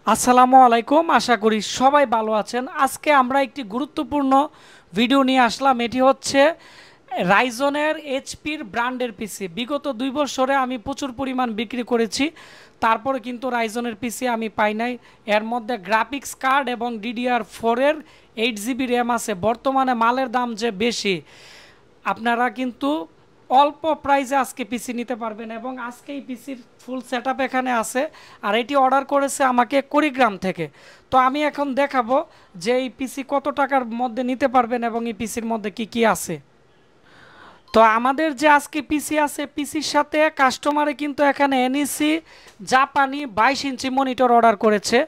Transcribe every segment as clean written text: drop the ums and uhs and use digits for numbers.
আসসালামু আলাইকুম, আশা করি সবাই ভালো আছেন। আজকে আমরা একটি গুরুত্বপূর্ণ ভিডিও নিয়ে আসলাম। এটি হচ্ছে রাইজনের এইচপির ব্র্যান্ডের পিসি। বিগত 2 বছরে আমি প্রচুর পরিমাণ বিক্রি করেছি, তারপরে কিন্তু রাইজনের পিসি আমি পাই নাই। এর মধ্যে গ্রাফিক্স কার্ড এবং DDR4-এর 8 GB র্যাম আছে। বর্তমানে মালের দাম যে বেশি, আপনারা কিন্তু অল্প প্রাইসে আজকে পিসি নিতে পারবেন। এবং আজকে এই পিসির ফুল সেটআপ এখানে আছে, আর এটি অর্ডার করেছে আমাকে কুড়িগ্রাম থেকে। তো আমি এখন দেখাবো যে এই পিসি কত টাকার মধ্যে নিতে পারবেন এবং এই পিসির মধ্যে কি কি আছে। তো আমাদের যে আজকে পিসি আছে, পিসির সাথে কাস্টমারে কিন্তু এখানে এনইসি জাপানি 22 ইঞ্চি মনিটর অর্ডার করেছে।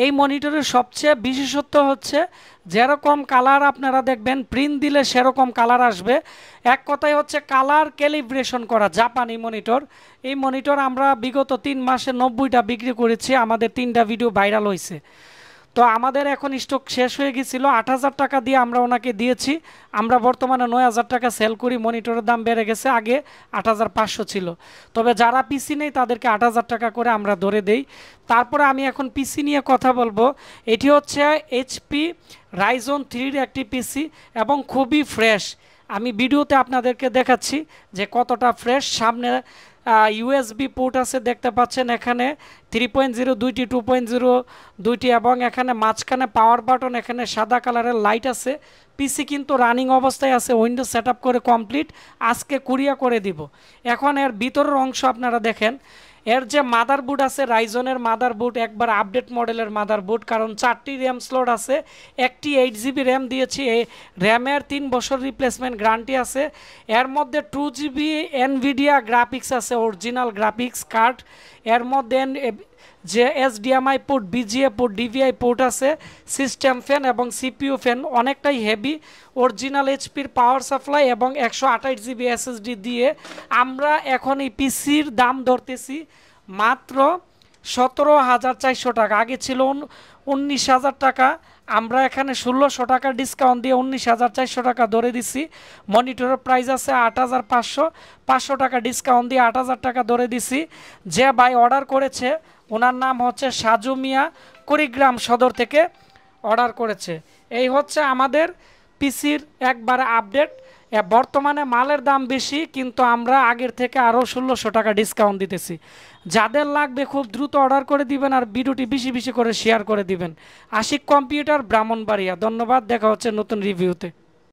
এই মনিটরের সবচেয়ে বিশেষত্ব হচ্ছে যেরকম কালার আপনারা দেখবেন প্রিন্ট দিলে সেরকম কালার আসবে। এক কথায় হচ্ছে কালার ক্যালিব্রেশন করা জাপানি মনিটর। এই মনিটর আমরা বিগত 3 মাসে 90টা বিক্রি করেছি, আমাদের 3টা ভিডিও ভাইরাল হয়েছে। তো আমাদের এখন স্টক শেষ হয়ে গেছিল, 8,000 টাকা দিয়ে আমরা ওনাকে দিয়েছি। আমরা বর্তমানে 9,000 টাকা সেল করি। মনিটরের দাম বেড়ে গেছে, আগে 8,500 ছিল। তবে যারা পিসি নেই তাদেরকে 8,000 টাকা করে আমরা ধরে দেই। তারপরে আমি এখন পিসি নিয়ে কথা বলবো। এটি হচ্ছে এইচপি রাইজন 3-এর একটি পিসি এবং খুবই ফ্রেশ। আমি ভিডিওতে আপনাদেরকে দেখাচ্ছি যে কতটা ফ্রেশ। সামনে ইউএসবি পোর্ট আছে, দেখতে পাচ্ছেন এখানে 3.0 দুইটি, 2.0 দুইটি, এবং এখানে মাঝখানে পাওয়ার বাটন, এখানে সাদা কালারের লাইট আছে। পিসি কিন্তু রানিং অবস্থায় আছে, উইন্ডোজ সেটআপ করে কমপ্লিট, আজকে কুরিয়ার করে দিব। এখন এর ভিতরের অংশ আপনারা দেখেন। এর যে মাদারবোর্ড আছে, রাইজনের মাদারবোর্ড একবার আপডেট মডেলের মাদারবোর্ড, কারণ 4টি র্যাম স্লট আছে, একটি 8 GB র্যাম দিয়েছি। এই র্যামের 3 বছর রিপ্লেসমেন্ট গ্যারান্টি আছে। এর মধ্যে 2 GB এনভিডিয়া গ্রাফিক্স আছে, অরিজিনাল গ্রাফিক্স কার্ড। এর মধ্যে যে HDMI port, BGA port, DVI port আছে, সিস্টেম ফ্যান এবং CPU ফ্যান অনেকটাই হেভি। অরিজিনাল এইচপির পাওয়ার সাপ্লাই এবং 128 GB SSD দিয়ে আমরা এখন এই পিসির দাম ধরতেছি মাত্র 17,400 টাকা। আগে ছিল 19,000 টাকা, আমরা এখানে 1600 টাকা ডিসকাউন্ট দিয়ে 19,400 টাকা ধরে দিছি। মনিটরের প্রাইস আছে 8,500, 500 টাকা ডিসকাউন্ট দিয়ে 8,000 টাকা ধরে দিছি। যে ভাই অর্ডার করেছে ওনার নাম হচ্ছে সাজু মিয়া, কুড়িগ্রাম সদর থেকে অর্ডার করেছে। এই হচ্ছে আমাদের পিসির একবারে আপডেট। বর্তমানে মালের দাম বেশি, কিন্তু আমরা আগের থেকে আরও 1600 টাকা ডিসকাউন্ট দিতেছি। যাদের লাগবে খুব দ্রুত অর্ডার করে দিবেন, আর ভিডিওটি বেশি বেশি করে শেয়ার করে দিবেন। আশিক কম্পিউটার, ব্রাহ্মণবাড়িয়া। ধন্যবাদ, দেখা হচ্ছে নতুন রিভিউতে।